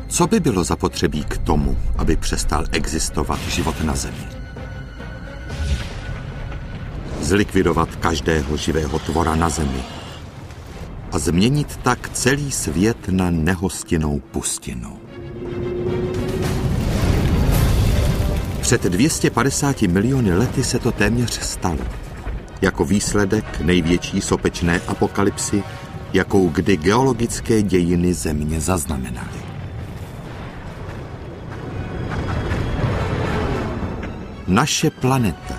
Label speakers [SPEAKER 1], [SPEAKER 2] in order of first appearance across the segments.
[SPEAKER 1] Co by bylo zapotřebí k tomu, aby přestal existovat život na Zemi? Zlikvidovat každého živého tvora na Zemi a změnit tak celý svět na nehostinnou pustinu. Před 250 miliony lety se to téměř stalo. Jako výsledek největší sopečné apokalypsy, jakou kdy geologické dějiny Země zaznamenaly. Naše planeta,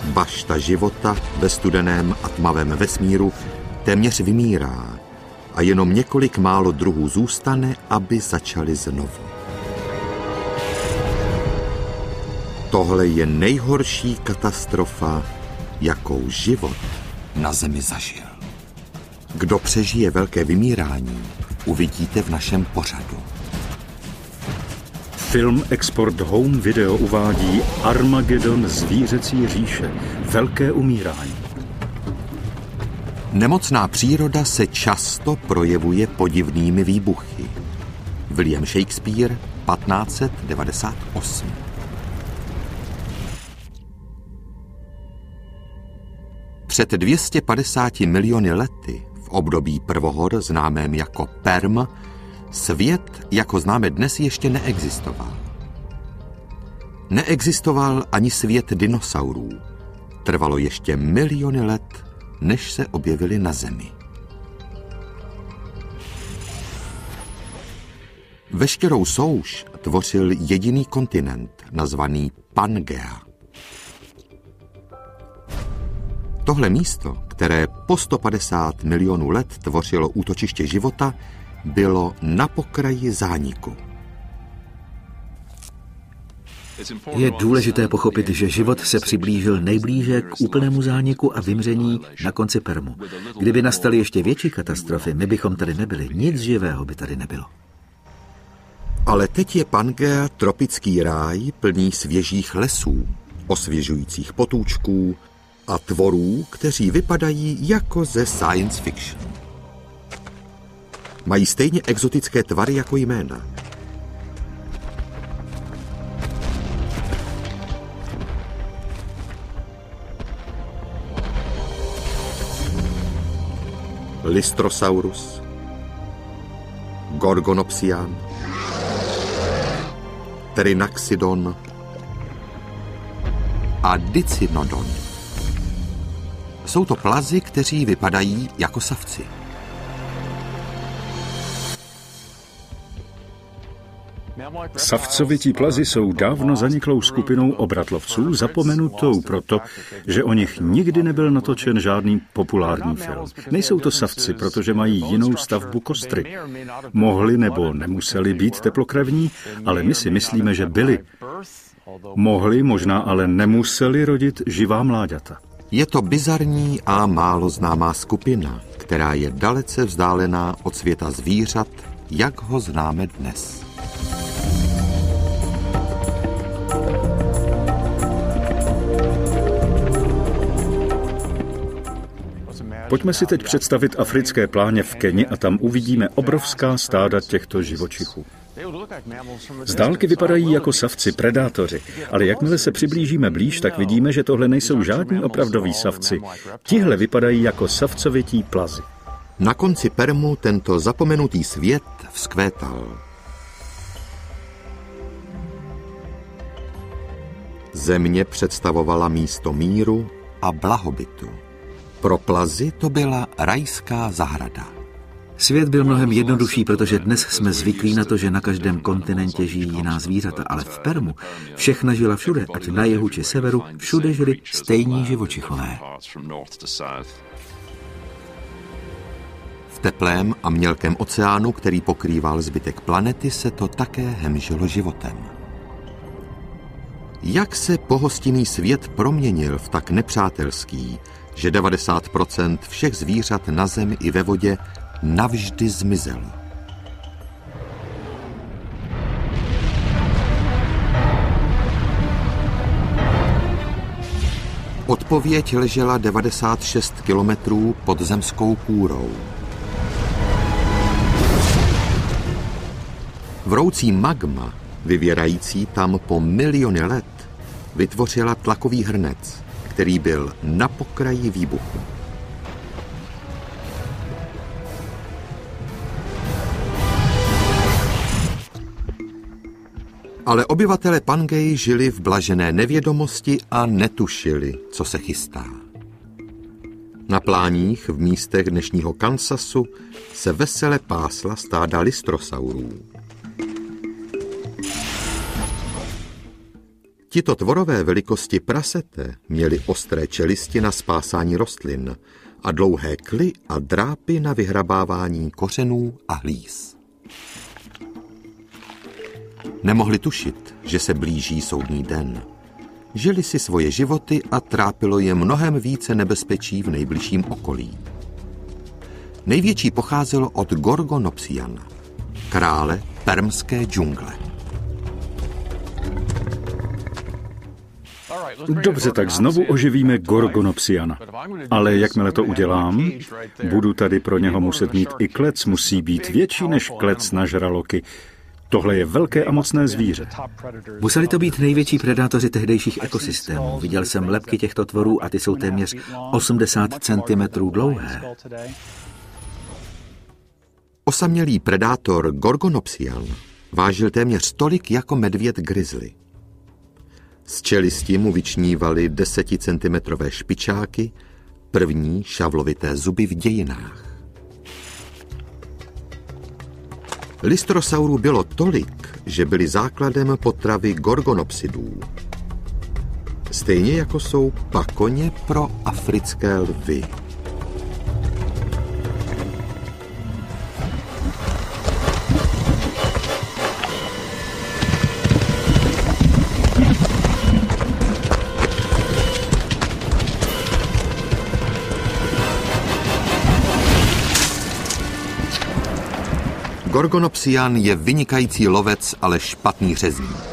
[SPEAKER 1] bašta života ve studeném a tmavém vesmíru, téměř vymírá a jenom několik málo druhů zůstane, aby začali znovu. Tohle je nejhorší katastrofa, jakou život na Zemi zažil. Kdo přežije velké vymírání, uvidíte v našem pořadu.
[SPEAKER 2] Film Export Home Video uvádí Armagedon zvířecí říše. Velké umírání.
[SPEAKER 1] Nemocná příroda se často projevuje podivnými výbuchy. William Shakespeare, 1598. Před 250 miliony lety, v období prvohor známém jako Perm, svět, jako známe dnes, ještě neexistoval. Neexistoval ani svět dinosaurů. Trvalo ještě miliony let, než se objevili na Zemi. Veškerou souš tvořil jediný kontinent, nazvaný Pangea. Tohle místo, které po 150 milionů let tvořilo útočiště života, bylo na pokraji zániku.
[SPEAKER 3] Je důležité pochopit, že život se přiblížil nejblíže k úplnému zániku a vymření na konci Permu. Kdyby nastaly ještě větší katastrofy, my bychom tady nebyli. Nic živého by tady nebylo.
[SPEAKER 1] Ale teď je Pangea tropický ráj plný svěžích lesů, osvěžujících potůčků a tvorů, kteří vypadají jako ze science fiction. Mají stejně exotické tvary jako jména. Lystrosaurus, Gorgonopsian, Trynaxidon a Dicynodon. Jsou to plazi, kteří vypadají jako savci.
[SPEAKER 2] Savcovití plazi jsou dávno zaniklou skupinou obratlovců, zapomenutou proto, že o nich nikdy nebyl natočen žádný populární film. Nejsou to savci, protože mají jinou stavbu kostry. Mohli nebo nemuseli být teplokrevní, ale my si myslíme, že byli. Mohli, možná ale nemuseli rodit živá mláďata.
[SPEAKER 1] Je to bizarní a málo známá skupina, která je dalece vzdálená od světa zvířat, jak ho známe dnes.
[SPEAKER 2] Pojďme si teď představit africké pláně v Keni a tam uvidíme obrovská stáda těchto živočichů. Z dálky vypadají jako savci, predátoři, ale jakmile se přiblížíme blíž, tak vidíme, že tohle nejsou žádní opravdoví savci. Tihle vypadají jako savcovití plazi.
[SPEAKER 1] Na konci Permu tento zapomenutý svět vzkvétal. Země představovala místo míru a blahobytu. Pro plazy to byla rajská zahrada.
[SPEAKER 3] Svět byl mnohem jednodušší, protože dnes jsme zvyklí na to, že na každém kontinentě žijí jiná zvířata, ale v Permu všechna žila všude, ať na jihu či severu, všude žili stejní živočichové.
[SPEAKER 1] V teplém a mělkém oceánu, který pokrýval zbytek planety, se to také hemžilo životem. Jak se pohostinný svět proměnil v tak nepřátelský, že 90% všech zvířat na zemi i ve vodě navždy zmizelo. Odpověď ležela 96 kilometrů pod zemskou kůrou. Vroucí magma, vyvěrající tam po miliony let, vytvořila tlakový hrnec, který byl na pokraji výbuchu. Ale obyvatele Pangei žili v blažené nevědomosti a netušili, co se chystá. Na pláních v místech dnešního Kansasu se vesele pásla stáda lystrosaurů. Tito tvorové velikosti prasete měli ostré čelisti na spásání rostlin a dlouhé kly a drápy na vyhrabávání kořenů a hlíz. Nemohli tušit, že se blíží soudní den. Žili si svoje životy a trápilo je mnohem více nebezpečí v nejbližším okolí. Největší pocházelo od Gorgonopsiana, krále permské džungle.
[SPEAKER 2] Dobře, tak znovu oživíme Gorgonopsiana. Ale jakmile to udělám, budu tady pro něho muset mít i klec, musí být větší než klec na žraloky. Tohle je velké a mocné zvíře.
[SPEAKER 3] Museli to být největší predátoři tehdejších ekosystémů. Viděl jsem lebky těchto tvorů a ty jsou téměř 80 cm dlouhé.
[SPEAKER 1] Osamělý predátor Gorgonopsian vážil téměř tolik jako medvěd grizzly. Z čelisti mu vyčnívaly 10cm špičáky, první šavlovité zuby v dějinách. Lystrosaurů bylo tolik, že byly základem potravy gorgonopsidů. Stejně jako jsou pakoně pro africké lvy. Gorgonopsian je vynikající lovec, ale špatný řezník.